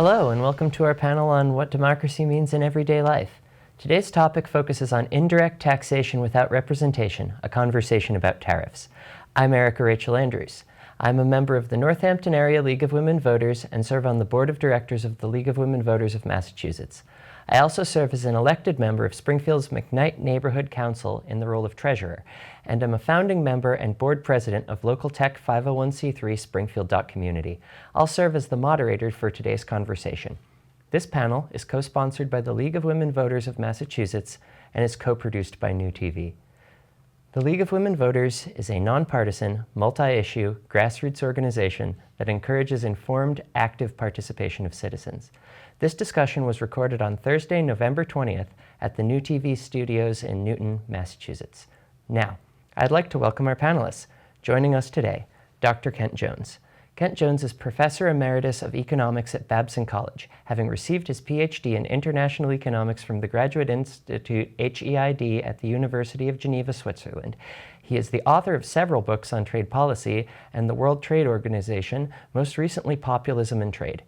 Hello, and welcome to our panel on what democracy means in everyday life. Today's topic focuses on indirect taxation without representation, a conversation about tariffs. I'm Erica Rachel Andrews. I'm a member of the Northampton Area League of Women Voters and serve on the board of directors of the League of Women Voters of Massachusetts. I also serve as an elected member of Springfield's McKnight Neighborhood Council in the role of treasurer, and I'm a founding member and board president of Local Tech 501c3 Springfield.Community. I'll serve as the moderator for today's conversation. This panel is co-sponsored by the League of Women Voters of Massachusetts and is co-produced by NewTV. The League of Women Voters is a nonpartisan, multi-issue, grassroots organization that encourages informed, active participation of citizens. This discussion was recorded on Thursday, November 20th at the NewTV studios in Newton, Massachusetts. Now, I'd like to welcome our panelists. Joining us today, Dr. Kent Jones. Kent Jones is Professor Emeritus of Economics at Babson College, having received his PhD in International Economics from the Graduate Institute HEID at the University of Geneva, Switzerland. He is the author of several books on trade policy and the World Trade Organization, most recently Populism and Trade.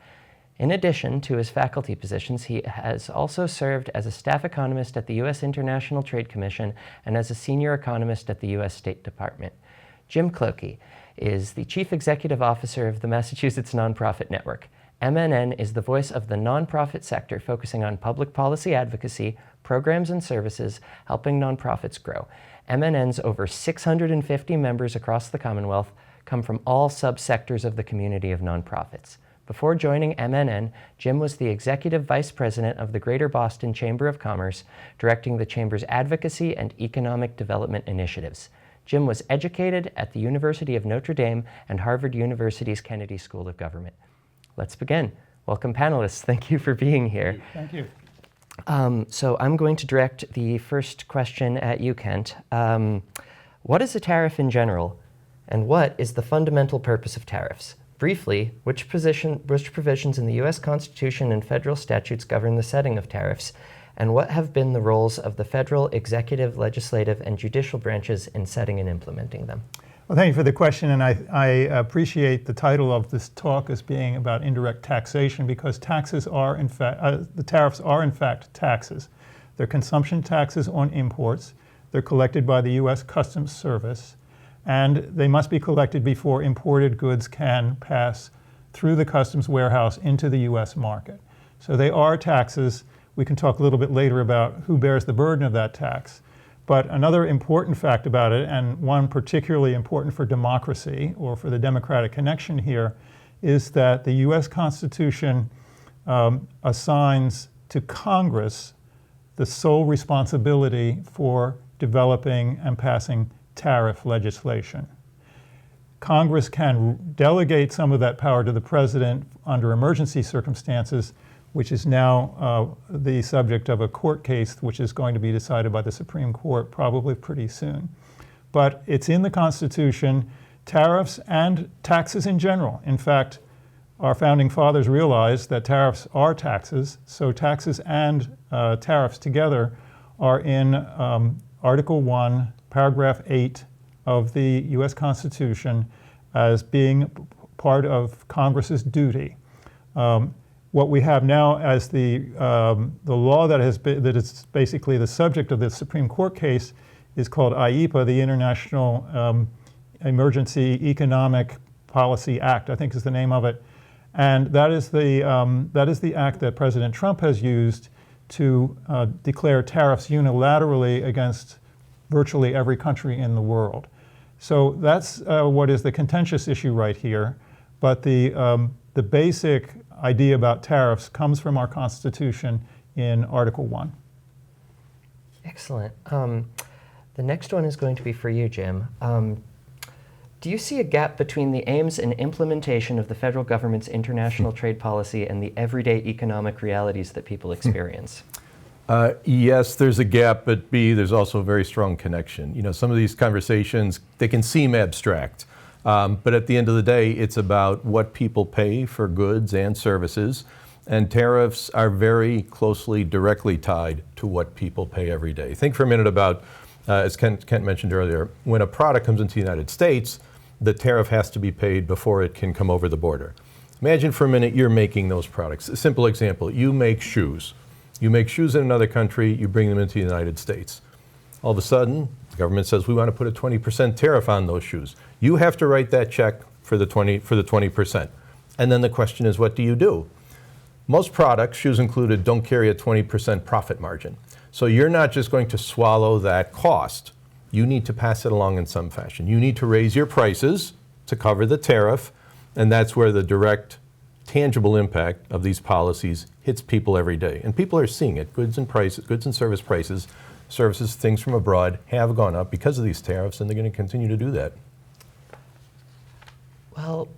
In addition to his faculty positions, he has also served as a staff economist at the U.S. International Trade Commission and as a senior economist at the U.S. State Department. Jim Klocke is the Chief Executive Officer of the Massachusetts Nonprofit Network. MNN is the voice of the nonprofit sector, focusing on public policy advocacy, programs and services, helping nonprofits grow. MNN's over 650 members across the Commonwealth come from all subsectors of the community of nonprofits. Before joining MNN, Jim was the Executive Vice President of the Greater Boston Chamber of Commerce, directing the Chamber's advocacy and economic development initiatives. Jim was educated at the University of Notre Dame and Harvard University's Kennedy School of Government. Let's begin. Welcome, panelists. Thank you for being here. Thank you. So I'm going to direct the first question at you, Kent. What is a tariff in general, and what is the fundamental purpose of tariffs? Briefly, which provisions in the U.S. Constitution and federal statutes govern the setting of tariffs, and what have been the roles of the federal, executive, legislative, and judicial branches in setting and implementing them? Well, thank you for the question, and I appreciate the title of this talk as being about indirect taxation, because taxes are, in fact, the tariffs are in fact taxes. They're consumption taxes on imports. They're collected by the U.S. Customs Service, and they must be collected before imported goods can pass through the customs warehouse into the U.S. market. So they are taxes. We can talk a little bit later about who bears the burden of that tax. But another important fact about it, and one particularly important for democracy or for the democratic connection here, is that the U.S. Constitution assigns to Congress the sole responsibility for developing and passing tariff legislation. Congress can delegate some of that power to the president under emergency circumstances, which is now the subject of a court case which is going to be decided by the Supreme Court probably pretty soon. But it's in the Constitution, tariffs and taxes in general. In fact, our founding fathers realized that tariffs are taxes, so taxes and tariffs together are in Article 1, Paragraph 8 of the U.S. Constitution as being part of Congress's duty. What we have now as the law that is basically the subject of the Supreme Court case is called IEPA, the International Emergency Economic Policy Act, I think is the name of it. And that is the act that President Trump has used to declare tariffs unilaterally against virtually every country in the world. So that's what is the contentious issue right here. But the basic idea about tariffs comes from our Constitution in Article 1. Excellent. The next one is going to be for you, Jim. Do you see a gap between the aims and implementation of the federal government's international trade policy and the everyday economic realities that people experience? Yes, there's a gap, but B, there's also a very strong connection. You know, some of these conversations, they can seem abstract, but at the end of the day, it's about what people pay for goods and services, and tariffs are very closely, directly tied to what people pay every day. Think for a minute about, as Kent mentioned earlier, when a product comes into the United States, the tariff has to be paid before it can come over the border. Imagine for a minute you're making those products. A simple example, you make shoes. You make shoes in another country, you bring them into the United States. All of a sudden, the government says we want to put a 20% tariff on those shoes. You have to write that check for the 20%. And then the question is, what do you do? Most products, shoes included, don't carry a 20% profit margin. So you're not just going to swallow that cost. You need to pass it along in some fashion. You need to raise your prices to cover the tariff, and that's where the direct, tangible impact of these policies hits people every day. And people are seeing it. Goods and service prices, services, things from abroad have gone up because of these tariffs, and they're going to continue to do that. Well,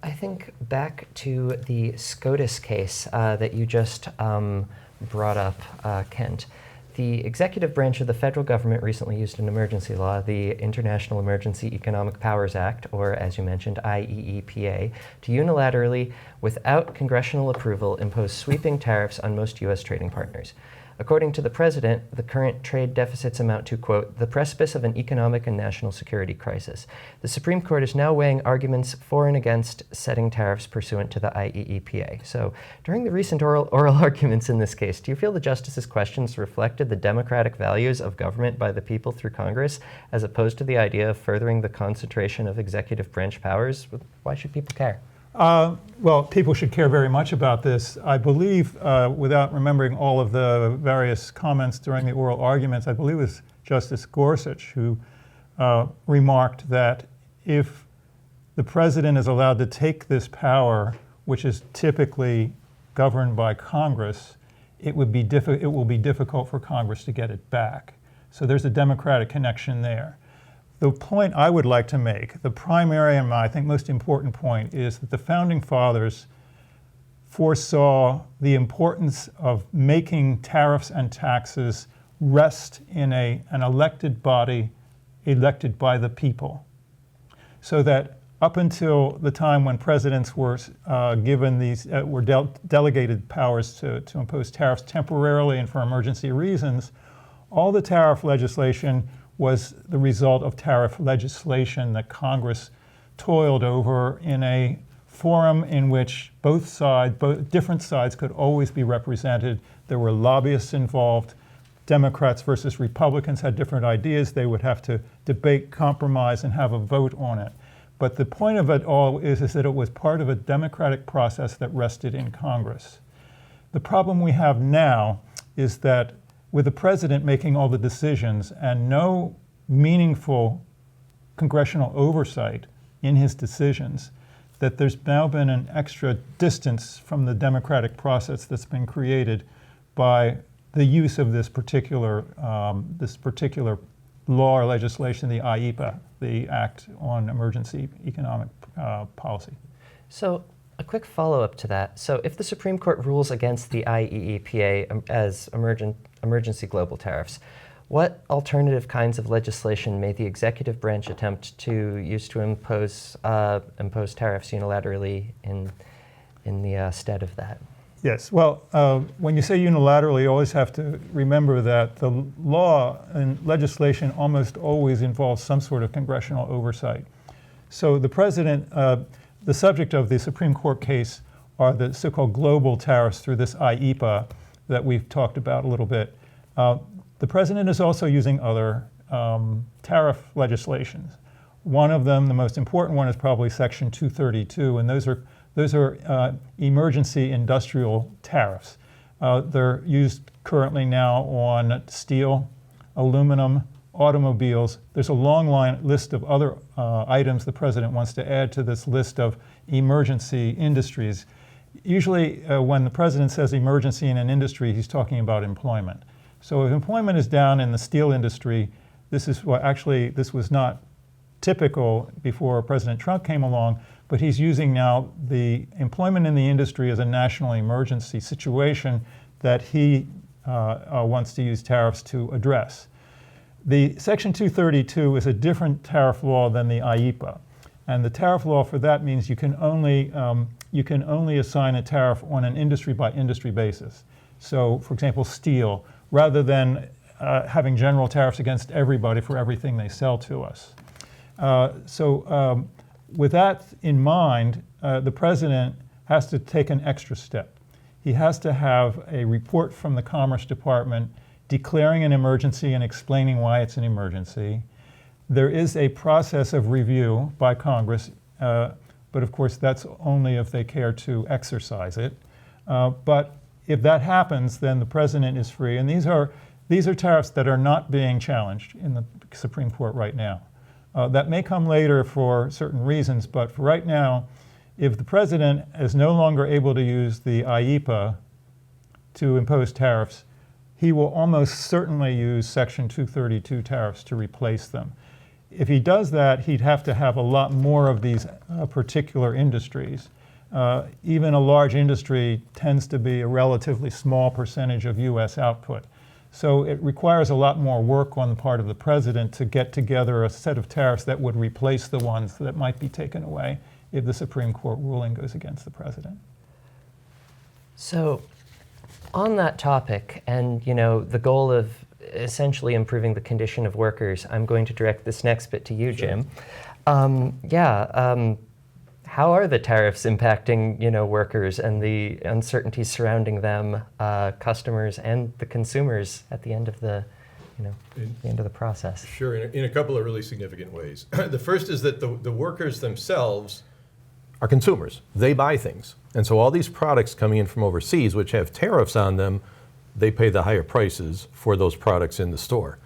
I think back to the SCOTUS case that you just brought up, Kent. The executive branch of the federal government recently used an emergency law, the International Emergency Economic Powers Act, or as you mentioned, IEEPA, to unilaterally, without congressional approval, impose sweeping tariffs on most U.S. trading partners. According to the president, the current trade deficits amount to, quote, the precipice of an economic and national security crisis. The Supreme Court is now weighing arguments for and against setting tariffs pursuant to the IEEPA. So during the recent oral arguments in this case, do you feel the justices' questions reflected the democratic values of government by the people through Congress, as opposed to the idea of furthering the concentration of executive branch powers? Why should people care? Well, people should care very much about this. I believe, without remembering all of the various comments during the oral arguments, I believe it was Justice Gorsuch who remarked that if the president is allowed to take this power, which is typically governed by Congress, it will be difficult for Congress to get it back. So there's a democratic connection there. The point I would like to make, the primary and I think most important point, is that the Founding Fathers foresaw the importance of making tariffs and taxes rest in an elected body elected by the people. So that up until the time when presidents were given these, delegated powers to impose tariffs temporarily and for emergency reasons, all the tariff legislation was the result of tariff legislation that Congress toiled over in a forum in which different sides could always be represented. There were lobbyists involved. Democrats versus Republicans had different ideas. They would have to debate, compromise, and have a vote on it. But the point of it all is that it was part of a democratic process that rested in Congress. The problem we have now is that with the president making all the decisions and no meaningful congressional oversight in his decisions, that there's now been an extra distance from the democratic process that's been created by the use of this particular law or legislation, the IEEPA, the Act on Emergency Economic Policy. So a quick follow-up to that. So if the Supreme Court rules against the IEEPA as emergency global tariffs, what alternative kinds of legislation may the executive branch attempt to use to impose tariffs unilaterally in the stead of that? Yes, well, when you say unilaterally, you always have to remember that the law and legislation almost always involves some sort of congressional oversight. So the president, the subject of the Supreme Court case are the so-called global tariffs through this IEEPA that we've talked about a little bit. The president is also using other tariff legislations. One of them, the most important one, is probably Section 232, and those are emergency industrial tariffs. They're used currently now on steel, aluminum, automobiles. There's a long list of other items the president wants to add to this list of emergency industries. Usually when the president says emergency in an industry, he's talking about employment. So if employment is down in the steel industry, this was not typical before President Trump came along, but he's using now the employment in the industry as a national emergency situation that he wants to use tariffs to address. The Section 232 is a different tariff law than the IEEPA. And the tariff law for that means you can only assign a tariff on an industry by industry basis. So for example, steel, rather than having general tariffs against everybody for everything they sell to us. With that in mind, the president has to take an extra step. He has to have a report from the Commerce Department declaring an emergency and explaining why it's an emergency. There is a process of review by Congress, but of course that's only if they care to exercise it. But if that happens, then the president is free. And these are tariffs that are not being challenged in the Supreme Court right now. That may come later for certain reasons, but for right now, if the president is no longer able to use the IEEPA to impose tariffs, he will almost certainly use Section 232 tariffs to replace them. If he does that, he'd have to have a lot more of these particular industries. Even a large industry tends to be a relatively small percentage of US output. So it requires a lot more work on the part of the president to get together a set of tariffs that would replace the ones that might be taken away if the Supreme Court ruling goes against the president. So on that topic, and the goal of essentially improving the condition of workers, I'm going to direct this next bit to you, Jim. How are the tariffs impacting workers and the uncertainties surrounding them, customers and the consumers at the end of the the end of the process? Sure, in a couple of really significant ways. The first is that the workers themselves are consumers. They buy things. And so all these products coming in from overseas, which have tariffs on them, they pay the higher prices for those products in the store.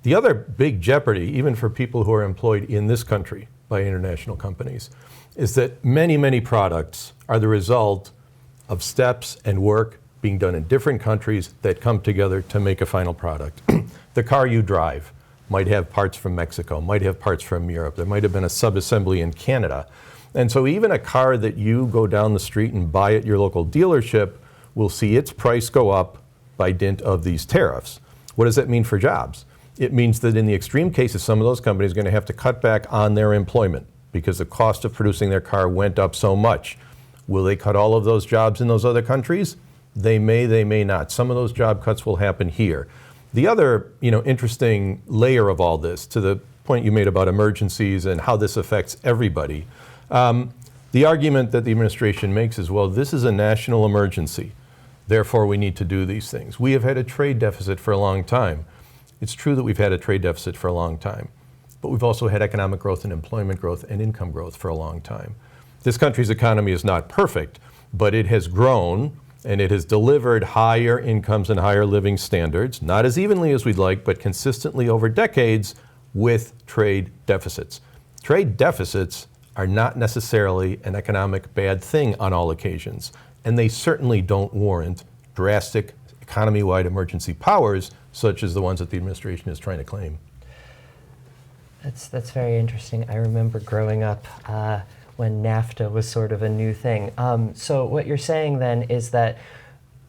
The other big jeopardy, even for people who are employed in this country by international companies, is that many, many products are the result of steps and work being done in different countries that come together to make a final product. The car you drive might have parts from Mexico, might have parts from Europe. There might have been a sub-assembly in Canada. And so even a car that you go down the street and buy at your local dealership will see its price go up by dint of these tariffs. What does that mean for jobs? It means that in the extreme cases, some of those companies are going to have to cut back on their employment because the cost of producing their car went up so much. Will they cut all of those jobs in those other countries? They may not. Some of those job cuts will happen here. The other, interesting layer of all this, to the point you made about emergencies and how this affects everybody, the argument that the administration makes is, well, this is a national emergency. Therefore, we need to do these things. We have had a trade deficit for a long time. It's true that we've had a trade deficit for a long time, but we've also had economic growth and employment growth and income growth for a long time. This country's economy is not perfect, but it has grown and it has delivered higher incomes and higher living standards, not as evenly as we'd like, but consistently over decades with trade deficits. Trade deficits are not necessarily an economic bad thing on all occasions, and they certainly don't warrant drastic economy-wide emergency powers such as the ones that the administration is trying to claim. That's very interesting. I remember growing up when NAFTA was sort of a new thing. So what you're saying then is that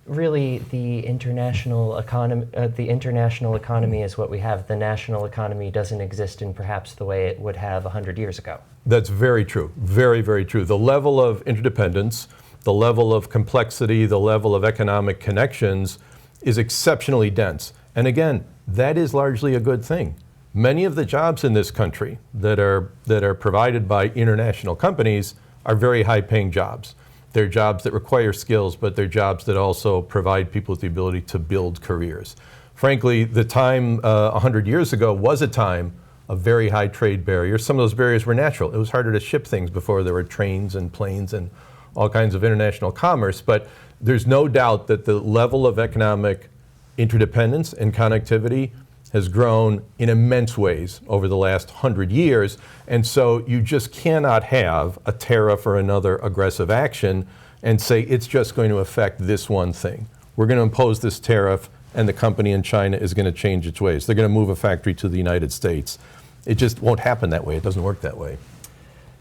really the international economy is what we have. The national economy doesn't exist in perhaps the way it would have 100 years ago. That's very true. Very, very true. The level of interdependence, the level of complexity, the level of economic connections is exceptionally dense. And again, that is largely a good thing. Many of the jobs in this country that are provided by international companies are very high-paying jobs. They're jobs that require skills, but they're jobs that also provide people with the ability to build careers. Frankly, the time 100 years ago was a time of very high trade barriers. Some of those barriers were natural. It was harder to ship things before there were trains and planes and all kinds of international commerce, but there's no doubt that the level of economic interdependence and connectivity has grown in immense ways over the last 100 years. And so you just cannot have a tariff or another aggressive action and say it's just going to affect this one thing. We're going to impose this tariff and the company in China is going to change its ways. They're going to move a factory to the United States. It just won't happen that way. It doesn't work that way.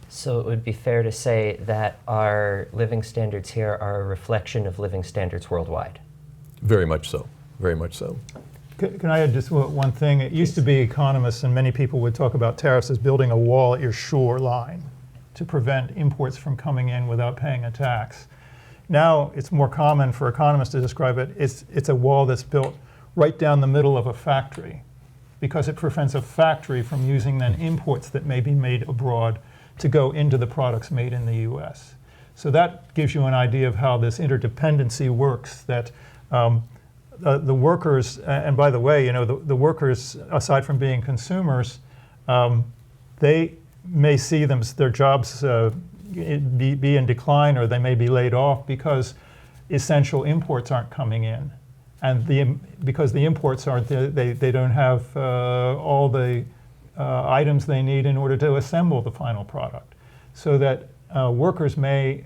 So it would be fair to say that our living standards here are a reflection of living standards worldwide. Very much so. Very much so. Can I add just one thing? It used to be economists and many people would talk about tariffs as building a wall at your shoreline to prevent imports from coming in without paying a tax. Now it's more common for economists to describe it, it's a wall that's built right down the middle of a factory because it prevents a factory from using then imports that may be made abroad to go into the products made in the US. So that gives you an idea of how this interdependency works, that the workers, and by the way, the workers, aside from being consumers, they may see their jobs be in decline, or they may be laid off because essential imports aren't coming in. And because the imports aren't, they don't have all the items they need in order to assemble the final product. So that workers may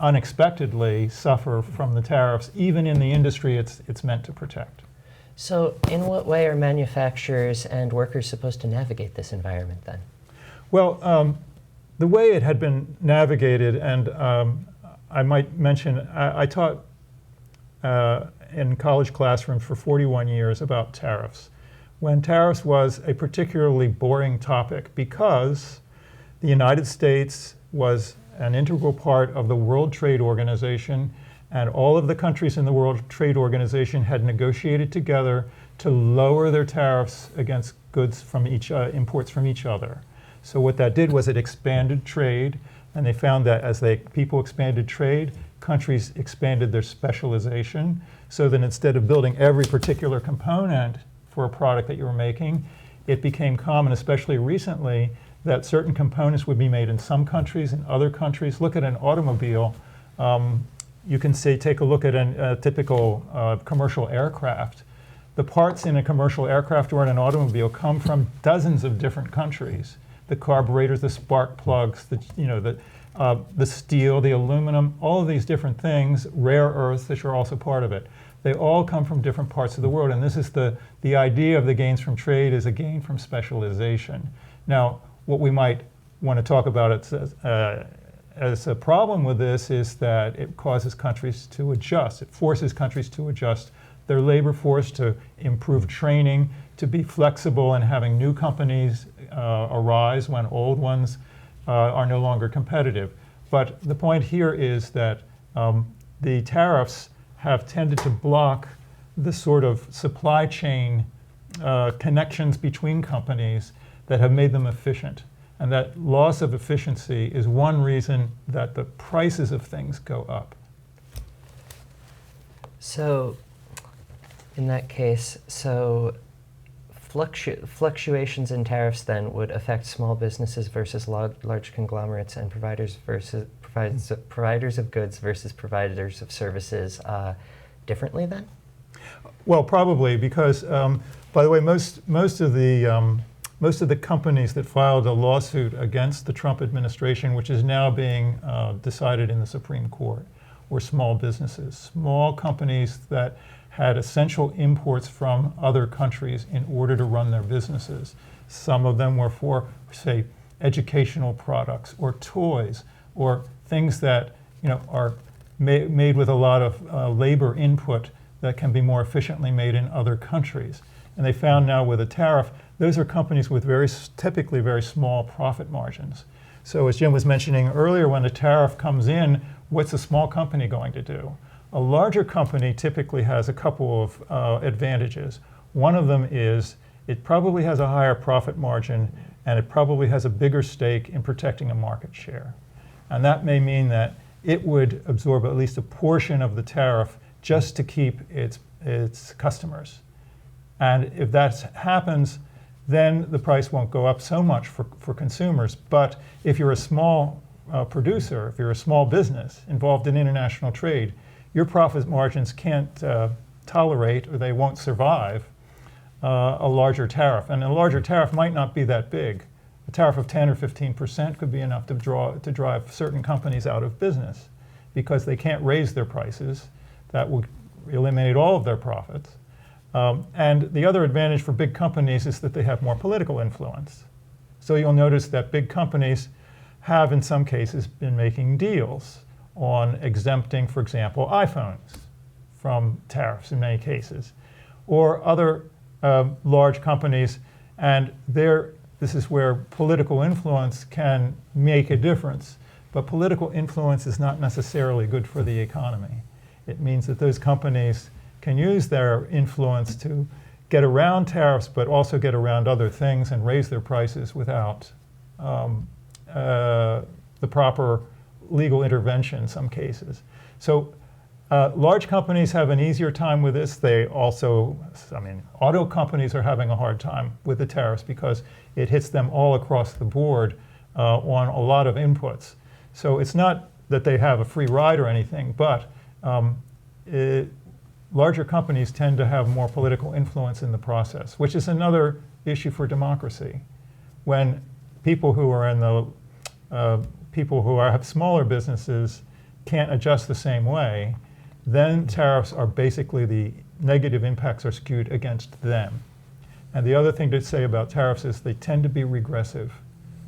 unexpectedly suffer from the tariffs, even in the industry it's meant to protect. So in what way are manufacturers and workers supposed to navigate this environment then? Well, the way it had been navigated, and I might mention, I taught in college classrooms for 41 years about tariffs, when tariffs was a particularly boring topic because the United States was an integral part of the World Trade Organization, and all of the countries in the World Trade Organization had negotiated together to lower their tariffs against goods from imports from each other. So what that did was it expanded trade, and they found that as people expanded trade, countries expanded their specialization, so that instead of building every particular component for a product that you were making, it became common, especially recently, that certain components would be made in some countries, in other countries. Look at an automobile. You can take a look at a typical commercial aircraft. The parts in a commercial aircraft or in an automobile come from dozens of different countries. The carburetors, the spark plugs, the steel, the aluminum, all of these different things, rare earths, which are also part of it. They all come from different parts of the world, and this is the idea of the gains from trade is a gain from specialization. Now, what we might want to talk about as a problem with this is that it causes countries to adjust. It forces countries to adjust their labor force, to improve training, to be flexible in having new companies arise when old ones are no longer competitive. But the point here is that the tariffs have tended to block the sort of supply chain connections between companies that have made them efficient. And that loss of efficiency is one reason that the prices of things go up. So in that case, fluctuations in tariffs then would affect small businesses versus large conglomerates, and providers of goods versus providers of services differently then? Well, probably, because by the way, most of the companies that filed a lawsuit against the Trump administration, which is now being decided in the Supreme Court, were small businesses, small companies that had essential imports from other countries in order to run their businesses. Some of them were for, say, educational products or toys or things that are made with a lot of labor input that can be more efficiently made in other countries. And they found now with a tariff, those are companies with typically very small profit margins. So as Jim was mentioning earlier, when a tariff comes in, what's a small company going to do? A larger company typically has a couple of advantages. One of them is it probably has a higher profit margin, and it probably has a bigger stake in protecting a market share. And that may mean that it would absorb at least a portion of the tariff just to keep its customers. And if that happens, then the price won't go up so much for consumers. But if you're a small producer, if you're a small business involved in international trade, your profit margins can't tolerate, or they won't survive, a larger tariff. And a larger tariff might not be that big. A tariff of 10 or 15% could be enough to drive certain companies out of business because they can't raise their prices. That would eliminate all of their profits. And the other advantage for big companies is that they have more political influence. So you'll notice that big companies have, in some cases, been making deals on exempting, for example, iPhones from tariffs in many cases, or other large companies. And this is where political influence can make a difference. But political influence is not necessarily good for the economy. It means that those companies can use their influence to get around tariffs, but also get around other things and raise their prices without the proper legal intervention in some cases. So large companies have an easier time with this. They also, auto companies are having a hard time with the tariffs because it hits them all across the board on a lot of inputs. So it's not that they have a free ride or anything, but larger companies tend to have more political influence in the process, which is another issue for democracy. When people who are in the have smaller businesses can't adjust the same way, then tariffs are basically, the negative impacts are skewed against them. And the other thing to say about tariffs is they tend to be regressive.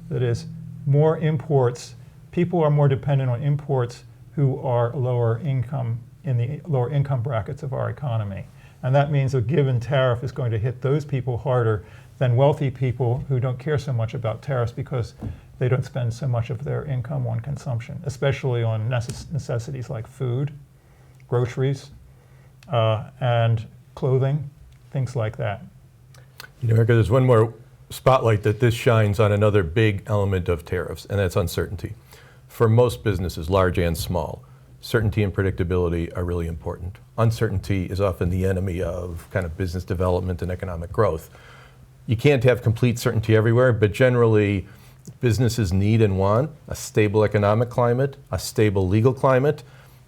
That is, more imports, people are more dependent on imports who are lower income, in the lower income brackets of our economy. And that means a given tariff is going to hit those people harder than wealthy people who don't care so much about tariffs because they don't spend so much of their income on consumption, especially on necessities like food, groceries, and clothing, things like that. You know, Erica, there's one more spotlight that this shines on another big element of tariffs, and that's uncertainty. For most businesses, large and small, certainty and predictability are really important. Uncertainty is often the enemy of kind of business development and economic growth. You can't have complete certainty everywhere, but generally businesses need and want a stable economic climate, a stable legal climate,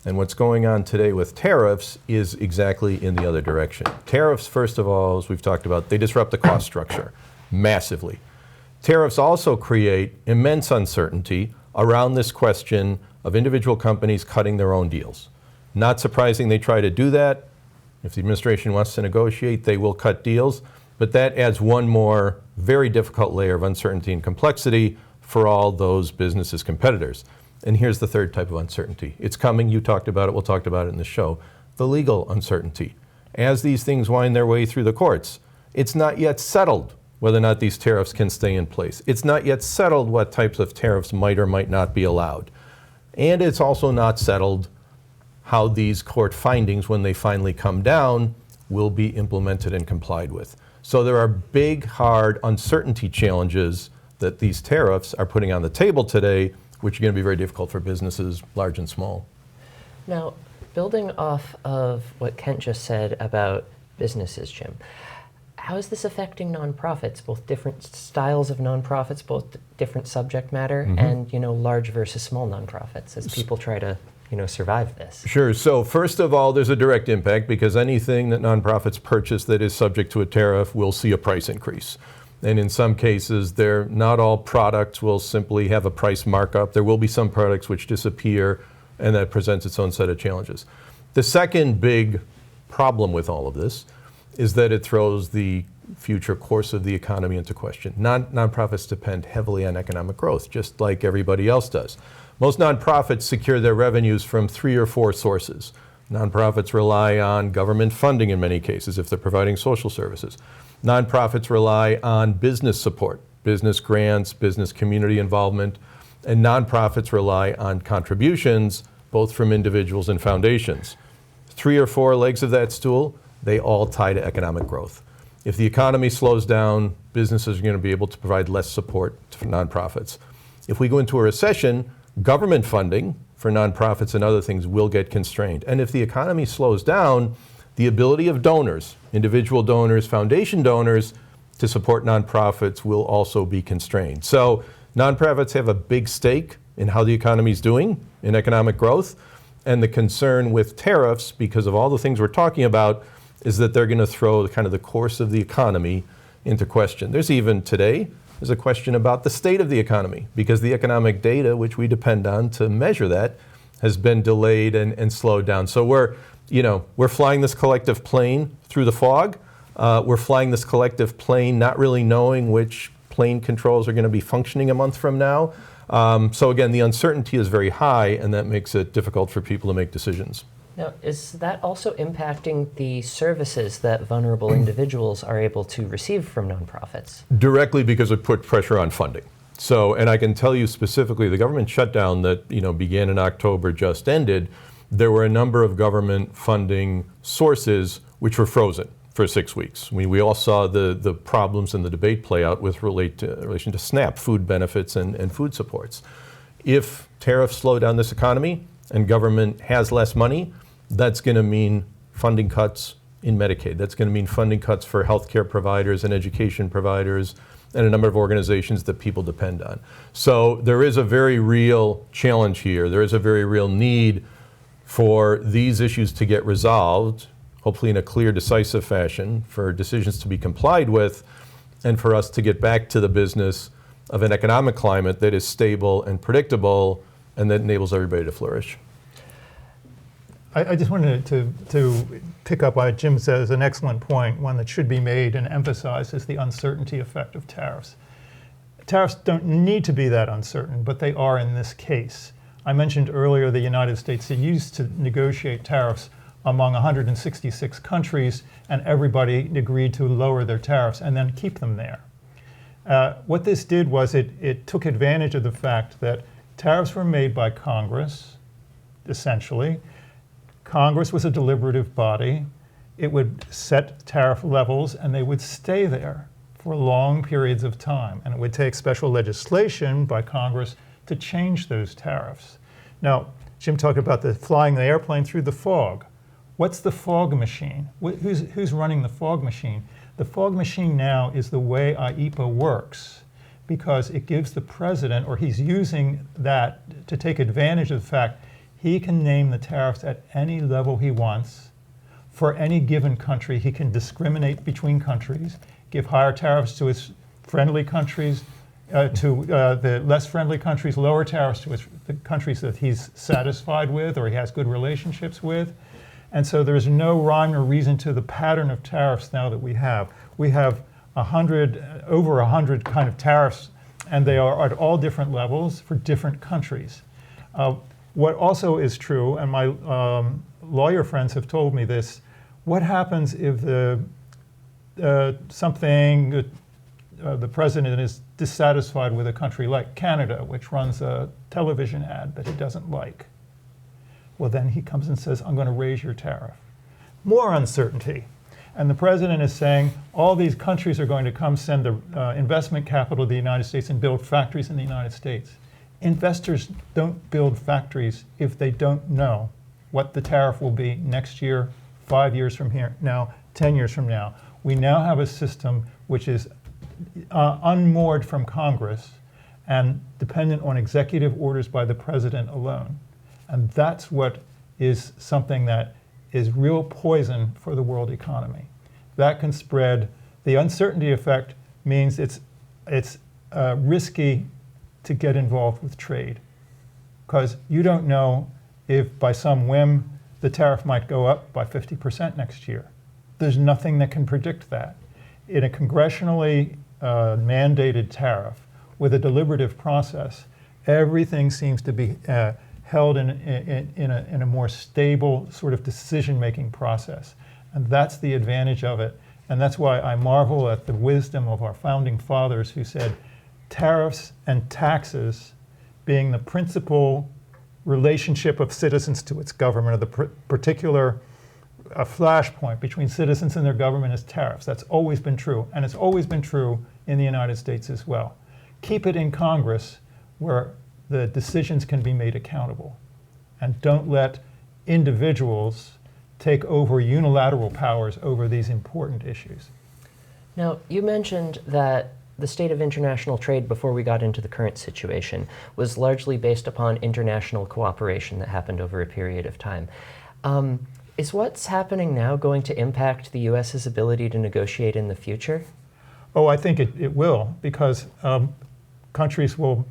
and what's going on today with tariffs is exactly in the other direction. Tariffs, first of all, as we've talked about, they disrupt the cost structure massively. Tariffs also create immense uncertainty around this question of individual companies cutting their own deals. Not surprising they try to do that. If the administration wants to negotiate, they will cut deals, but that adds one more very difficult layer of uncertainty and complexity for all those businesses' competitors. And here's the third type of uncertainty. It's coming, you talked about it, we'll talk about it in the show. The legal uncertainty. As these things wind their way through the courts, it's not yet settled whether or not these tariffs can stay in place. It's not yet settled what types of tariffs might or might not be allowed. And it's also not settled how these court findings, when they finally come down, will be implemented and complied with. So there are big, hard uncertainty challenges that these tariffs are putting on the table today, which are going to be very difficult for businesses, large and small. Now, building off of what Kent just said about businesses, Jim, how is this affecting nonprofits, both different styles of nonprofits, both different subject matter, and large versus small nonprofits as people try to survive this? Sure. So first of all, there's a direct impact because anything that nonprofits purchase that is subject to a tariff will see a price increase. And in some cases, not all products will simply have a price markup. There will be some products which disappear, and that presents its own set of challenges. The second big problem with all of this is that it throws the future course of the economy into question. Nonprofits depend heavily on economic growth, just like everybody else does. Most nonprofits secure their revenues from 3 or 4 sources. Nonprofits rely on government funding in many cases if they're providing social services. Nonprofits rely on business support, business grants, business community involvement, and nonprofits rely on contributions, both from individuals and foundations. 3 or 4 legs of that stool, they all tie to economic growth. If the economy slows down, businesses are going to be able to provide less support for nonprofits. If we go into a recession, government funding for nonprofits and other things will get constrained. And if the economy slows down, the ability of donors, individual donors, foundation donors, to support nonprofits will also be constrained. So nonprofits have a big stake in how the economy is doing in economic growth. And the concern with tariffs, because of all the things we're talking about, is that they're going to throw kind of the course of the economy into question. There's even today, there's a question about the state of the economy, because the economic data, which we depend on to measure that, has been delayed and slowed down. So we're flying this collective plane through the fog. We're flying this collective plane not really knowing which plane controls are going to be functioning a month from now. So again, the uncertainty is very high, and that makes it difficult for people to make decisions. Now, is that also impacting the services that vulnerable individuals are able to receive from nonprofits? Directly, because it put pressure on funding. So, and I can tell you specifically, the government shutdown that began in October just ended. There were a number of government funding sources which were frozen for 6 weeks. We all saw the problems in the debate play out with relation to SNAP, food benefits and food supports. If tariffs slow down this economy and government has less money, that's going to mean funding cuts in Medicaid. That's going to mean funding cuts for healthcare providers and education providers and a number of organizations that people depend on. So there is a very real challenge here. There is a very real need for these issues to get resolved, hopefully in a clear, decisive fashion, for decisions to be complied with, and for us to get back to the business of an economic climate that is stable and predictable and that enables everybody to flourish. I just wanted to pick up on what Jim says, an excellent point, one that should be made and emphasized, is the uncertainty effect of tariffs. Tariffs don't need to be that uncertain, but they are in this case. I mentioned earlier the United States used to negotiate tariffs among 166 countries, and everybody agreed to lower their tariffs and then keep them there. What this did was it took advantage of the fact that tariffs were made by Congress, essentially. Congress was a deliberative body. It would set tariff levels, and they would stay there for long periods of time. And it would take special legislation by Congress to change those tariffs. Now, Jim talked about flying the airplane through the fog. What's the fog machine? Who's running the fog machine? The fog machine now is the way IEEPA works, because it gives the president, or he's using that to take advantage of the fact he can name the tariffs at any level he wants. For any given country, he can discriminate between countries, give higher tariffs to his friendly countries, to the less friendly countries, lower tariffs to the countries that he's satisfied with or he has good relationships with. And so there's no rhyme or reason to the pattern of tariffs now that we have. We have over 100 kind of tariffs, and they are at all different levels for different countries. What also is true, and my lawyer friends have told me this, what happens if the president is dissatisfied with a country like Canada, which runs a television ad that he doesn't like? Well, then he comes and says, I'm going to raise your tariff. More uncertainty. And the president is saying, all these countries are going to come send the investment capital to the United States and build factories in the United States. Investors don't build factories if they don't know what the tariff will be next year, 5 years from here, now 10 years from now. We now have a system which is unmoored from Congress and dependent on executive orders by the president alone. And that's what is something that is real poison for the world economy. That can spread. The uncertainty effect means it's risky to get involved with trade, because you don't know if by some whim the tariff might go up by 50% next year. There's nothing that can predict that. In a congressionally mandated tariff with a deliberative process, everything seems to be held in a more stable sort of decision-making process. And that's the advantage of it. And that's why I marvel at the wisdom of our founding fathers who said tariffs and taxes being the principal relationship of citizens to its government, or the particular flashpoint between citizens and their government is tariffs. That's always been true, and it's always been true in the United States as well. Keep it in Congress where the decisions can be made accountable, and don't let individuals take over unilateral powers over these important issues. Now, you mentioned that the state of international trade before we got into the current situation was largely based upon international cooperation that happened over a period of time. Is what's happening now going to impact the U.S.'s ability to negotiate in the future? Oh, I think it will, because countries will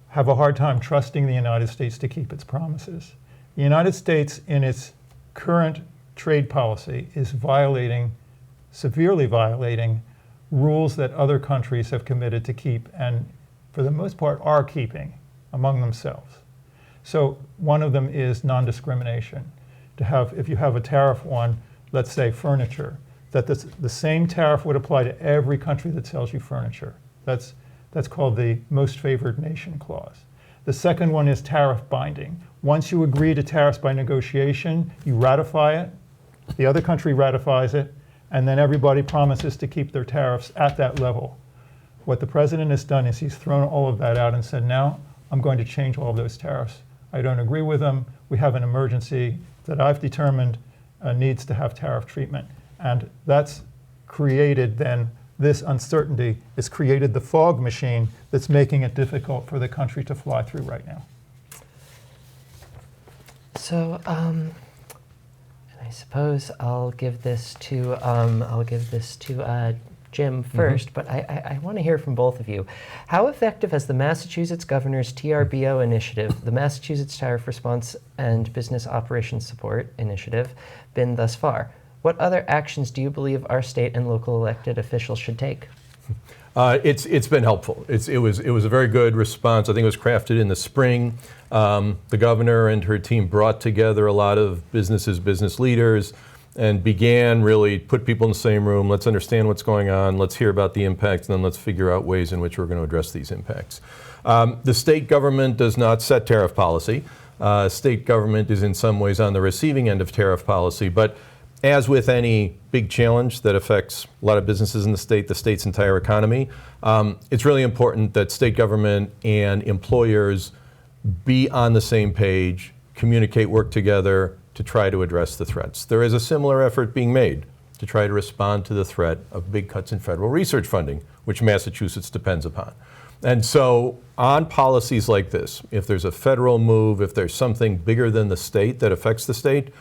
have a hard time trusting the United States to keep its promises. The United States, in its current trade policy, is severely violating rules that other countries have committed to keep, and for the most part are keeping among themselves. So one of them is non-discrimination. If you have a tariff on, let's say, furniture, that the same tariff would apply to every country that sells you furniture. That's called the most favored nation clause. The second one is tariff binding. Once you agree to tariffs by negotiation, you ratify it, the other country ratifies it, and then everybody promises to keep their tariffs at that level. What the president has done is he's thrown all of that out and said, now I'm going to change all of those tariffs. I don't agree with them. We have an emergency that I've determined needs to have tariff treatment. And that's created then, this uncertainty has created the fog machine that's making it difficult for the country to fly through right now. So, and I suppose I'll give this to Jim first, but I want to hear from both of you. How effective has the Massachusetts Governor's TRBO initiative, the Massachusetts Tariff Response and Business Operations Support Initiative, been thus far? What other actions do you believe our state and local elected officials should take? It's been helpful. It was a very good response. I think it was crafted in the spring. The governor and her team brought together a lot of business leaders, and began really put people in the same room. Let's understand what's going on. Let's hear about the impacts, and then let's figure out ways in which we're going to address these impacts. The state government does not set tariff policy. State government is in some ways on the receiving end of tariff policy, but as with any big challenge that affects a lot of businesses in the state's entire economy, it's really important that state government and employers be on the same page, communicate, work together to try to address the threats. There is a similar effort being made to try to respond to the threat of big cuts in federal research funding, which Massachusetts depends upon. And so on policies like this, if there's a federal move, if there's something bigger than the state that affects the state,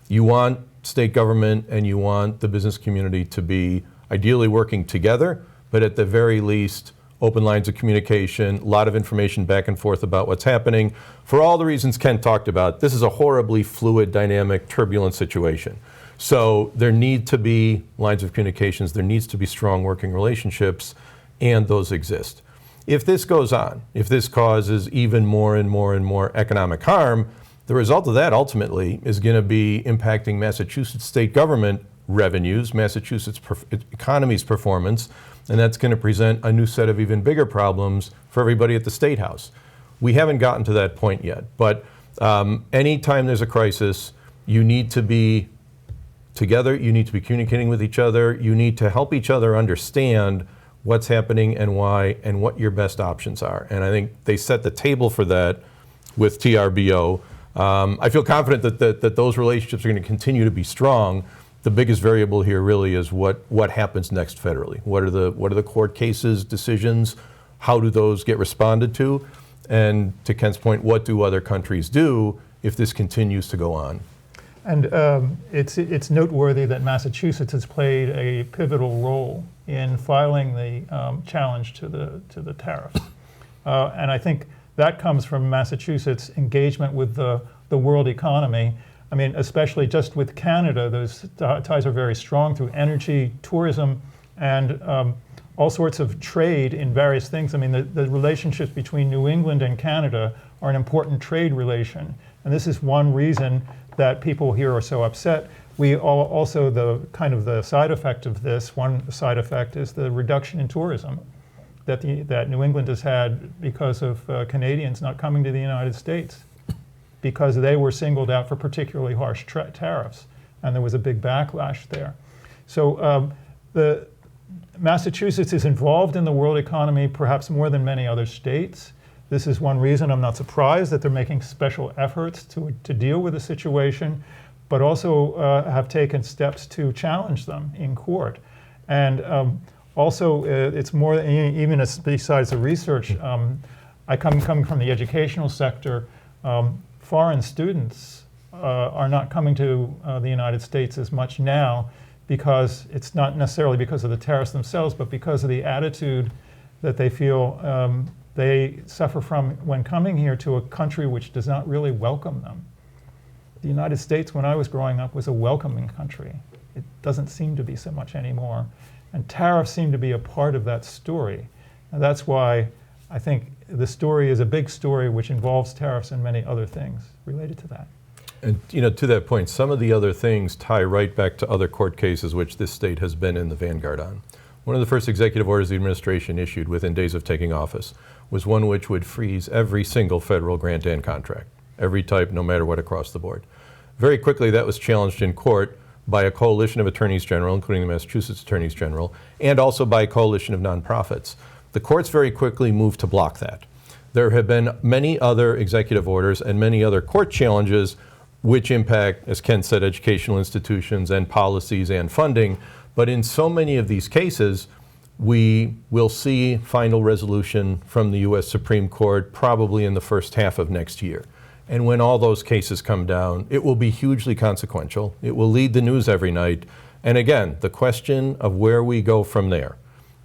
you want state government and you want the business community to be ideally working together, but at the very least, open lines of communication, a lot of information back and forth about what's happening. For all the reasons Ken talked about, this is a horribly fluid, dynamic, turbulent situation. So there need to be lines of communications, there needs to be strong working relationships, and those exist. If this goes on, if this causes even more and more and more economic harm, the result of that ultimately is going to be impacting Massachusetts state government revenues, Massachusetts economy's performance, and that's going to present a new set of even bigger problems for everybody at the State House. We haven't gotten to that point yet, but anytime there's a crisis, you need to be together, you need to be communicating with each other, you need to help each other understand what's happening and why and what your best options are. And I think they set the table for that with TRBO. I feel confident that those relationships are going to continue to be strong. The biggest variable here really is what happens next federally. What are the court cases, decisions? How do those get responded to? And to Ken's point, what do other countries do if this continues to go on? And it's noteworthy that Massachusetts has played a pivotal role in filing the challenge to the tariffs. And I think that comes from Massachusetts' engagement with the world economy. I mean, especially just with Canada, those ties are very strong through energy, tourism, and all sorts of trade in various things. I mean, the relationships between New England and Canada are an important trade relation. And this is one reason that people here are so upset. We also, the side effect of this, one side effect is the reduction in tourism that New England has had because of Canadians not coming to the United States, because they were singled out for particularly harsh tariffs, and there was a big backlash there. So the Massachusetts is involved in the world economy perhaps more than many other states. This is one reason I'm not surprised that they're making special efforts to deal with the situation, but also have taken steps to challenge them in court. And also, it's more, even besides the research, I come from the educational sector. Foreign students are not coming to the United States as much now, because it's not necessarily because of the tariffs themselves, but because of the attitude that they feel they suffer from when coming here to a country which does not really welcome them. The United States, when I was growing up, was a welcoming country. It doesn't seem to be so much anymore. And tariffs seem to be a part of that story. And that's why I think the story is a big story which involves tariffs and many other things related to that. And to that point, some of the other things tie right back to other court cases which this state has been in the vanguard on. One of the first executive orders the administration issued within days of taking office was one which would freeze every single federal grant and contract, every type, no matter what, across the board. Very quickly, that was challenged in court by a coalition of attorneys general, including the Massachusetts attorneys general, and also by a coalition of nonprofits. The courts very quickly moved to block that. There have been many other executive orders and many other court challenges which impact, as Ken said, educational institutions and policies and funding. But in so many of these cases, we will see final resolution from the U.S. Supreme Court probably in the first half of next year. And when all those cases come down, it will be hugely consequential. It will lead the news every night. And again, the question of where we go from there.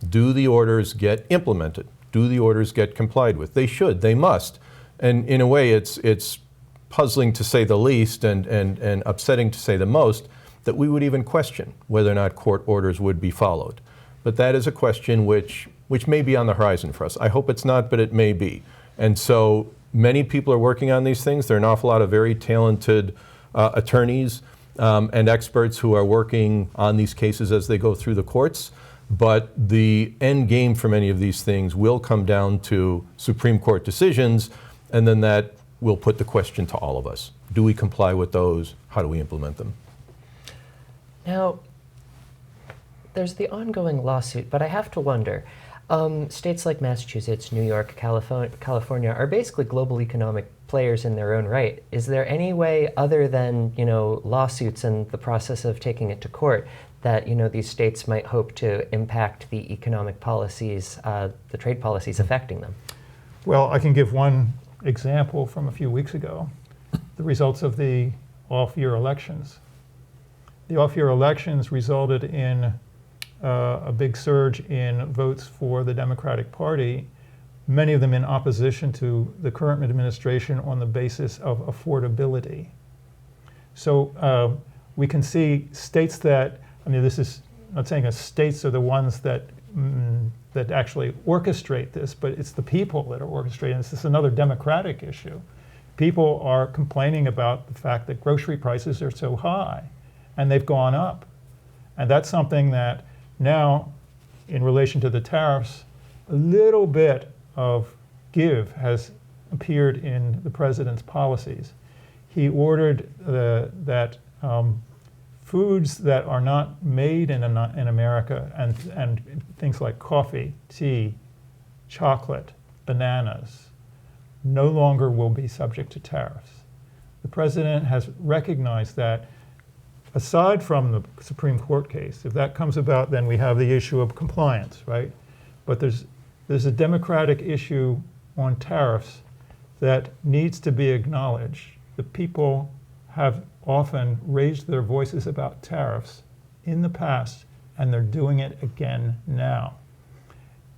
Do the orders get implemented? Do the orders get complied with? They should, they must. And in a way, it's puzzling to say the least and upsetting to say the most that we would even question whether or not court orders would be followed. But that is a question which may be on the horizon for us. I hope it's not, but it may be. And so many people are working on these things. There are an awful lot of very talented attorneys and experts who are working on these cases as they go through the courts. But the end game for many of these things will come down to Supreme Court decisions, and then that will put the question to all of us. Do we comply with those? How do we implement them? Now, there's the ongoing lawsuit, but I have to wonder, states like Massachusetts, New York, California are basically global economic players in their own right. Is there any way other than, lawsuits and the process of taking it to court that, these states might hope to impact the economic policies, the trade policies affecting them? Well, I can give one example from a few weeks ago, the results of the off-year elections. The off-year elections resulted in a big surge in votes for the Democratic Party, many of them in opposition to the current administration on the basis of affordability. So we can see states that, this is not saying that states are the ones that that actually orchestrate this, but it's the people that are orchestrating this. This is another democratic issue. People are complaining about the fact that grocery prices are so high, and they've gone up. And that's something that now, in relation to the tariffs, a little bit of give has appeared in the president's policies. He ordered that foods that are not made in America, and things like coffee, tea, chocolate, bananas, no longer will be subject to tariffs. The president has recognized that. Aside from the Supreme Court case, if that comes about, then we have the issue of compliance, right? But there's a democratic issue on tariffs that needs to be acknowledged. The people have often raised their voices about tariffs in the past, and they're doing it again now.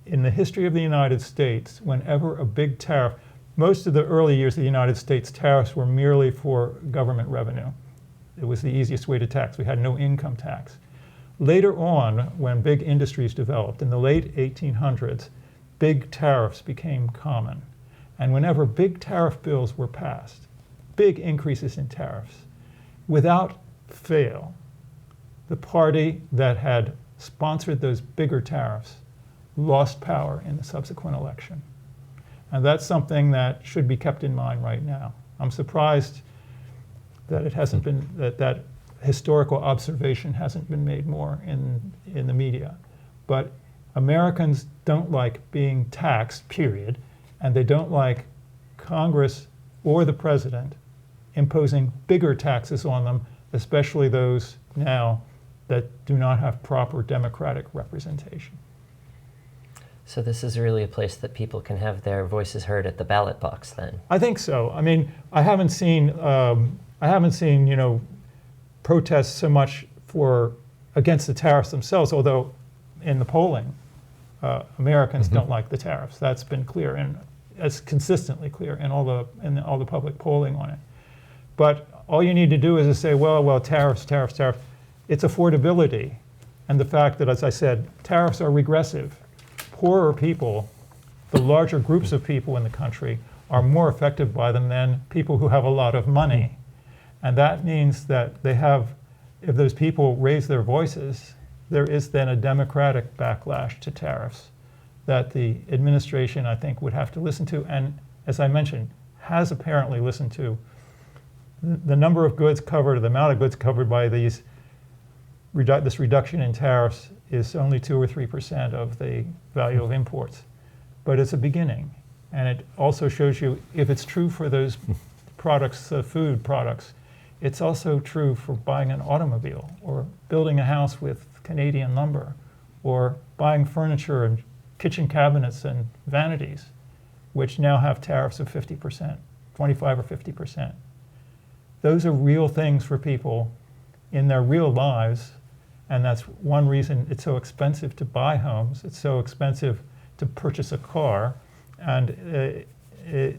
In the history of the United States, whenever a big tariff, most of the early years of the United States, tariffs were merely for government revenue. It was the easiest way to tax. We had no income tax. Later on, when big industries developed, in the late 1800s, big tariffs became common. And whenever big tariff bills were passed, big increases in tariffs, without fail, the party that had sponsored those bigger tariffs lost power in the subsequent election. And that's something that should be kept in mind right now. I'm surprised that it hasn't been, that historical observation hasn't been made more in the media. But Americans don't like being taxed, period, and they don't like Congress or the president imposing bigger taxes on them, especially those now that do not have proper democratic representation. So this is really a place that people can have their voices heard at the ballot box then? I think so. I haven't seen protests so much against the tariffs themselves, although in the polling, Americans don't like the tariffs. That's been clear, and it's consistently clear in all the public polling on it. But all you need to do is to say, well, tariffs. It's affordability, and the fact that, as I said, tariffs are regressive. Poorer people, the larger groups of people in the country, are more affected by them than people who have a lot of money. And that means that if those people raise their voices, there is then a democratic backlash to tariffs that the administration, I think, would have to listen to, and as I mentioned, has apparently listened to. The number of goods covered, the amount of goods covered by this reduction in tariffs is only 2 or 3% of the value of imports. But it's a beginning. And it also shows you, if it's true for those products, food products, it's also true for buying an automobile or building a house with Canadian lumber or buying furniture and kitchen cabinets and vanities, which now have tariffs of 50%, 25 or 50%. Those are real things for people in their real lives, and that's one reason it's so expensive to buy homes. It's so expensive to purchase a car, and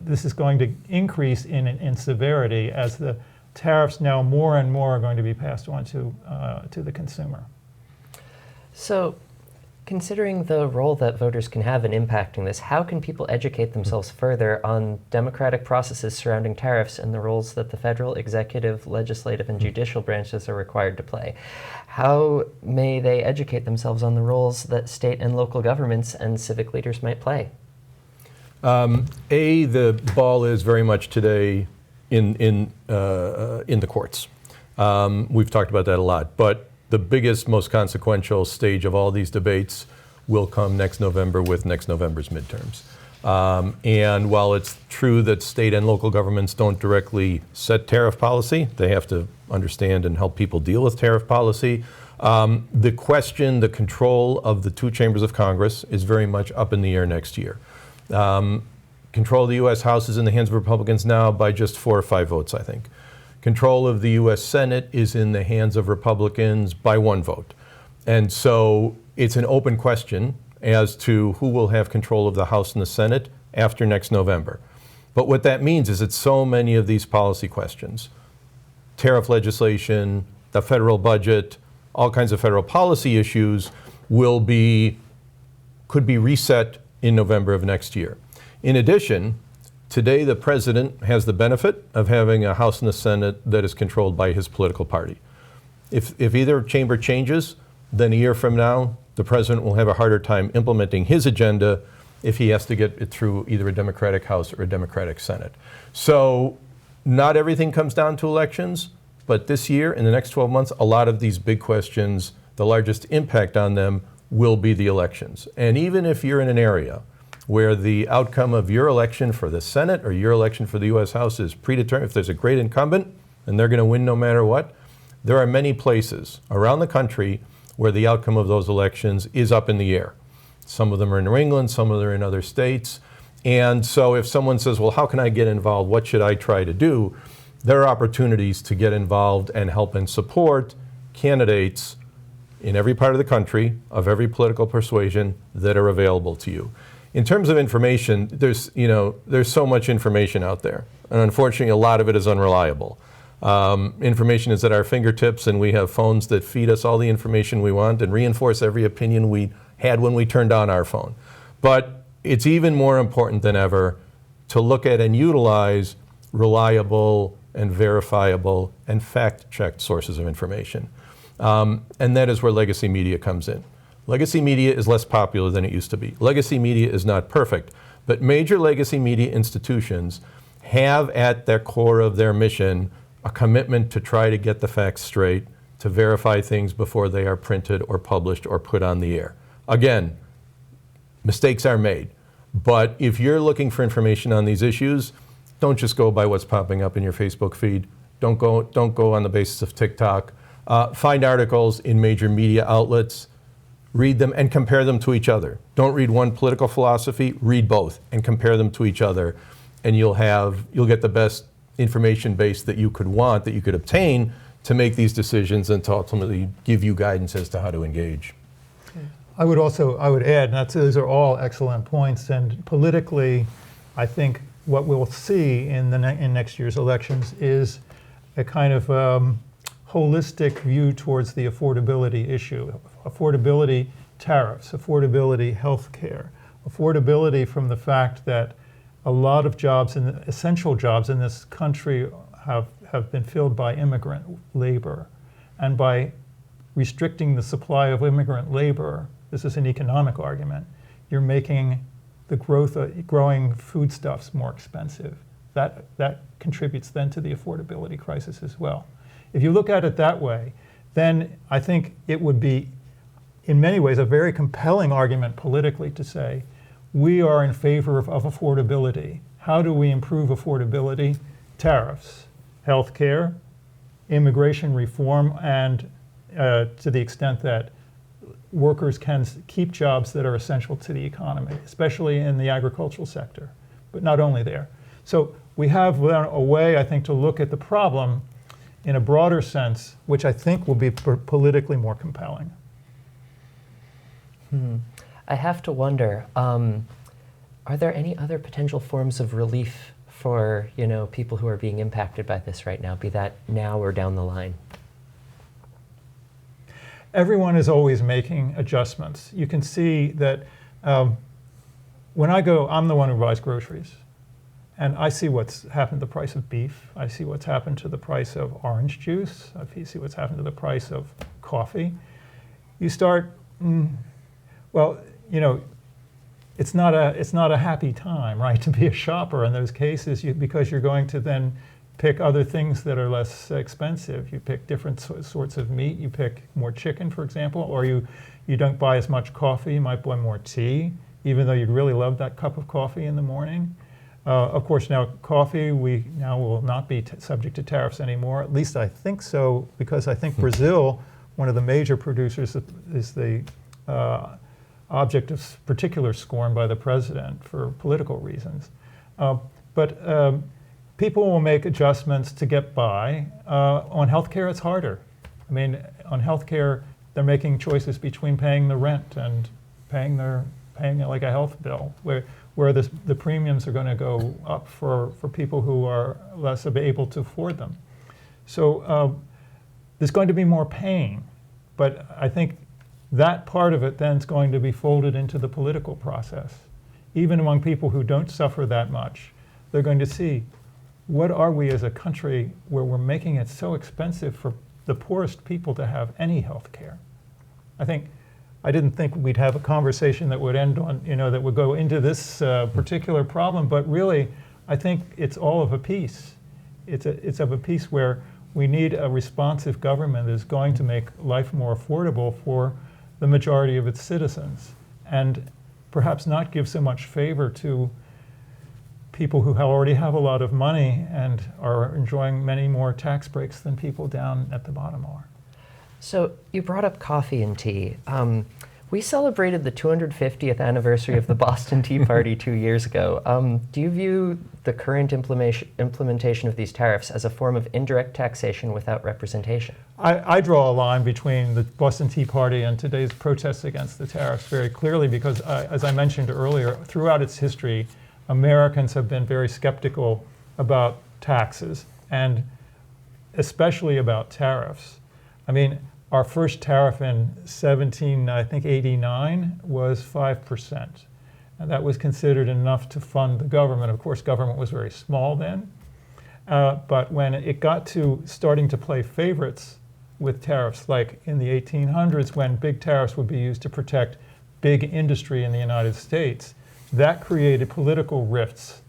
this is going to increase in severity as the tariffs now more and more are going to be passed on to the consumer. So, considering the role that voters can have in impacting this, how can people educate themselves further on democratic processes surrounding tariffs and the roles that the federal, executive, legislative, and judicial branches are required to play? How may they educate themselves on the roles that state and local governments and civic leaders might play? The ball is very much today in the courts. We've talked about that a lot, but the biggest, most consequential stage of all these debates will come next November with next November's midterms. And while it's true that state and local governments don't directly set tariff policy, they have to understand and help people deal with tariff policy. The question, the control of the two chambers of Congress is very much up in the air next year. Control of the U.S. House is in the hands of Republicans now by just 4 or 5 votes, I think. Control of the U.S. Senate is in the hands of Republicans by 1 vote. And so it's an open question as to who will have control of the House and the Senate after next November. But what that means is that so many of these policy questions, tariff legislation, the federal budget, all kinds of federal policy issues could be reset in November of next year. In addition, today the president has the benefit of having a House and a Senate that is controlled by his political party. If either chamber changes, then a year from now, the president will have a harder time implementing his agenda if he has to get it through either a Democratic House or a Democratic Senate. So not everything comes down to elections, but this year, in the next 12 months, a lot of these big questions, the largest impact on them will be the elections. And even if you're in an area where the outcome of your election for the Senate or your election for the U.S. House is predetermined, if there's a great incumbent and they're going to win no matter what, there are many places around the country where the outcome of those elections is up in the air. Some of them are in New England, some of them are in other states. And so if someone says, well, how can I get involved? What should I try to do? There are opportunities to get involved and help and support candidates in every part of the country, of every political persuasion, that are available to you. In terms of information, there's so much information out there, and unfortunately a lot of it is unreliable. Information is at our fingertips, and we have phones that feed us all the information we want and reinforce every opinion we had when we turned on our phone. But it's even more important than ever to look at and utilize reliable and verifiable and fact-checked sources of information. And that is where legacy media comes in. Legacy media is less popular than it used to be. Legacy media is not perfect, but major legacy media institutions have at their core of their mission a commitment to try to get the facts straight, to verify things before they are printed or published or put on the air. Again, mistakes are made, but if you're looking for information on these issues, don't just go by what's popping up in your Facebook feed. Don't go on the basis of TikTok. Find articles in major media outlets. Read them and compare them to each other. Don't read one political philosophy, read both and compare them to each other, and you'll get the best information base that you could want, that you could obtain to make these decisions and to ultimately give you guidance as to how to engage. I would add, and those are all excellent points, and politically, I think what we'll see in next year's elections is a kind of holistic view towards the affordability issue. Affordability tariffs, affordability health care, affordability from the fact that a lot of jobs, essential jobs in this country have been filled by immigrant labor. And by restricting the supply of immigrant labor, this is an economic argument, you're making the growing foodstuffs more expensive. That contributes then to the affordability crisis as well. If you look at it that way, then I think it would be, in many ways, a very compelling argument politically to say, we are in favor of affordability. How do we improve affordability? Tariffs, healthcare, immigration reform, and to the extent that workers can keep jobs that are essential to the economy, especially in the agricultural sector, but not only there. So we have a way, I think, to look at the problem in a broader sense, which I think will be politically more compelling. I have to wonder, are there any other potential forms of relief for people who are being impacted by this right now, be that now or down the line? Everyone is always making adjustments. You can see that when I go, I'm the one who buys groceries. And I see what's happened to the price of beef. I see what's happened to the price of orange juice. I see what's happened to the price of coffee. You start, well, it's not a happy time, right, to be a shopper in those cases because you're going to then pick other things that are less expensive. You pick different sorts of meat. You pick more chicken, for example, or you don't buy as much coffee. You might buy more tea, even though you'd really love that cup of coffee in the morning. Of course, now coffee, we now will not be subject to tariffs anymore. At least I think so, because I think Brazil, one of the major producers, is the object of particular scorn by the president for political reasons. But people will make adjustments to get by. On healthcare, it's harder. I mean, on healthcare, they're making choices between paying the rent and paying like a health bill, where the premiums are going to go up for people who are less able to afford them. So there's going to be more pain, but I think that part of it then is going to be folded into the political process. Even among people who don't suffer that much, they're going to see, what are we as a country where we're making it so expensive for the poorest people to have any health care? I didn't think we'd have a conversation that would end on, that would go into this particular problem, but really, I think it's all of a piece. It's of a piece where we need a responsive government that is going to make life more affordable for the majority of its citizens, and perhaps not give so much favor to people who already have a lot of money and are enjoying many more tax breaks than people down at the bottom are. So you brought up coffee and tea. We celebrated the 250th anniversary of the Boston Tea Party 2 years ago. Do you view the current implementation of these tariffs as a form of indirect taxation without representation? I draw a line between the Boston Tea Party and today's protests against the tariffs very clearly because, as I mentioned earlier, throughout its history, Americans have been very skeptical about taxes and especially about tariffs. I mean, our first tariff in 1789 was 5%. And that was considered enough to fund the government. Of course, government was very small then. But when it got to starting to play favorites with tariffs, like in the 1800s, when big tariffs would be used to protect big industry in the United States, that created political rifts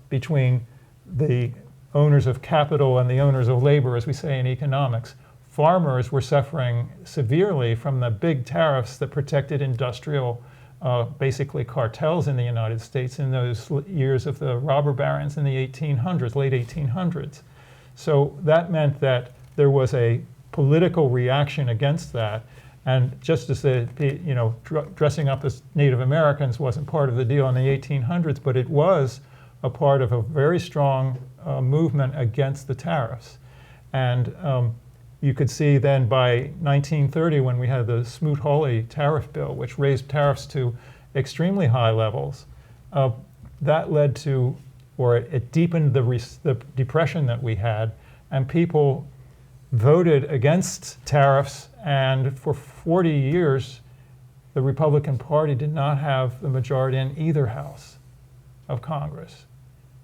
between the owners of capital and the owners of labor, as we say in economics. Farmers were suffering severely from the big tariffs that protected industrial, basically cartels in the United States in those years of the robber barons in the 1800s, late 1800s. So that meant that there was a political reaction against that. And just as dressing up as Native Americans wasn't part of the deal in the 1800s, but it was a part of a very strong movement against the tariffs. And you could see then by 1930 when we had the Smoot-Hawley tariff bill, which raised tariffs to extremely high levels, that led to, or it deepened the depression that we had, and people voted against tariffs, and for 40 years, the Republican Party did not have the majority in either house of Congress.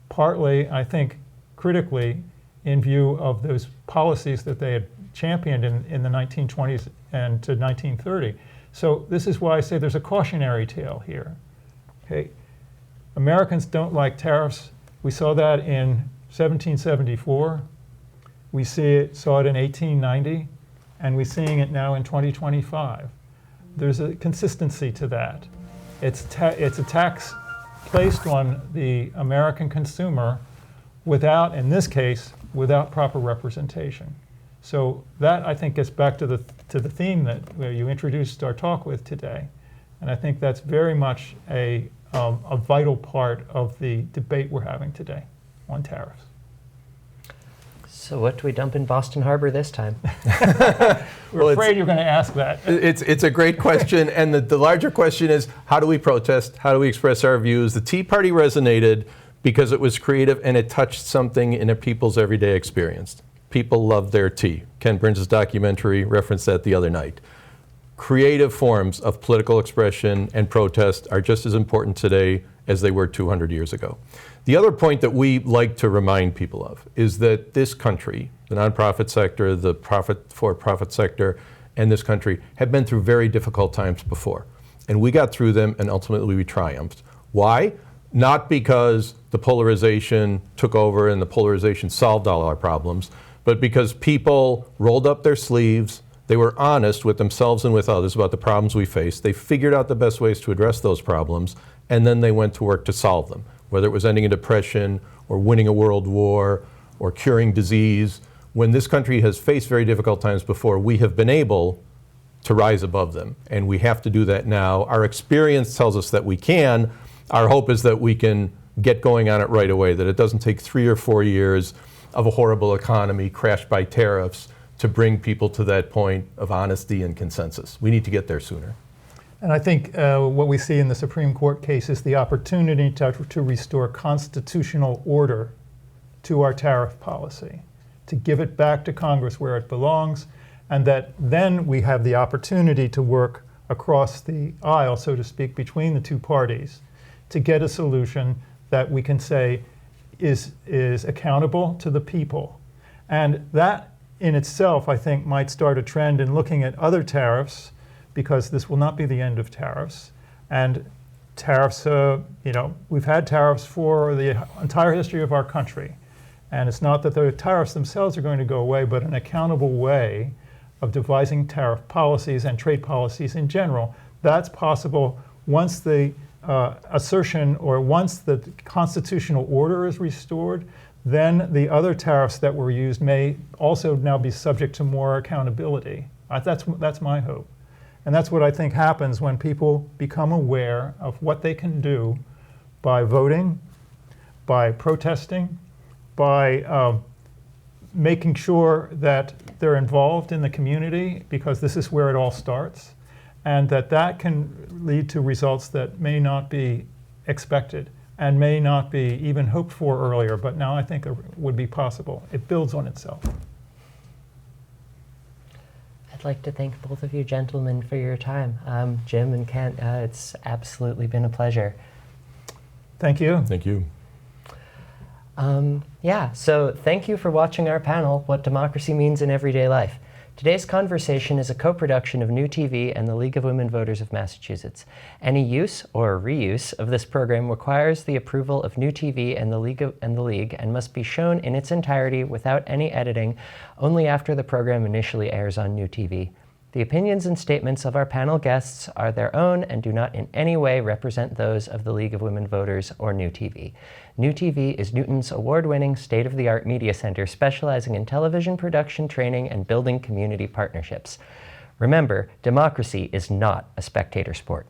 Partly, I think, critically, in view of those policies that they had championed in the 1920s and to 1930. So this is why I say there's a cautionary tale here. Okay, Americans don't like tariffs. We saw that in 1774. We saw it in 1890, and we're seeing it now in 2025. There's a consistency to that. It's a tax placed on the American consumer without, in this case, without proper representation. So that, I think, gets back to the theme that you introduced our talk with today. And I think that's very much a vital part of the debate we're having today on tariffs. So what do we dump in Boston Harbor this time? We're afraid you're going to ask that. It's a great question, and the larger question is, how do we protest? How do we express our views? The Tea Party resonated because it was creative and it touched something in a people's everyday experience. People love their tea. Ken Burns' documentary referenced that the other night. Creative forms of political expression and protest are just as important today as they were 200 years ago. The other point that we like to remind people of is that this country, the nonprofit sector, the for-profit sector, and this country have been through very difficult times before. And we got through them, and ultimately we triumphed. Why? Not because the polarization took over and the polarization solved all our problems, but because people rolled up their sleeves, they were honest with themselves and with others about the problems we faced. They figured out the best ways to address those problems, and then they went to work to solve them, whether it was ending a depression or winning a world war or curing disease. When this country has faced very difficult times before, we have been able to rise above them, and we have to do that now. Our experience tells us that we can. Our hope is that we can get going on it right away, that it doesn't take 3 or 4 years of a horrible economy crashed by tariffs to bring people to that point of honesty and consensus. We need to get there sooner. And I think what we see in the Supreme Court case is the opportunity to restore constitutional order to our tariff policy, to give it back to Congress where it belongs, and that then we have the opportunity to work across the aisle, so to speak, between the two parties to get a solution that we can say is accountable to the people. And that in itself, I think, might start a trend in looking at other tariffs, because this will not be the end of tariffs. And tariffs, we've had tariffs for the entire history of our country. And it's not that the tariffs themselves are going to go away, but an accountable way of devising tariff policies and trade policies in general. That's possible once the assertion, or once the constitutional order is restored. Then the other tariffs that were used may also now be subject to more accountability. That's my hope. And that's what I think happens when people become aware of what they can do by voting, by protesting, by making sure that they're involved in the community, because this is where it all starts, and that can lead to results that may not be expected and may not be even hoped for earlier, but now I think would be possible. It builds on itself. I'd like to thank both of you gentlemen for your time. Jim and Kent, it's absolutely been a pleasure. Thank you. Thank you. So thank you for watching our panel, What Democracy Means in Everyday Life. Today's conversation is a co-production of NewTV and the League of Women Voters of Massachusetts. Any use or reuse of this program requires the approval of NewTV and the League and must be shown in its entirety without any editing only after the program initially airs on NewTV. The opinions and statements of our panel guests are their own and do not in any way represent those of the League of Women Voters or NewTV. NewTV is Newton's award-winning state-of-the-art media center specializing in television production, training, and building community partnerships. Remember, democracy is not a spectator sport.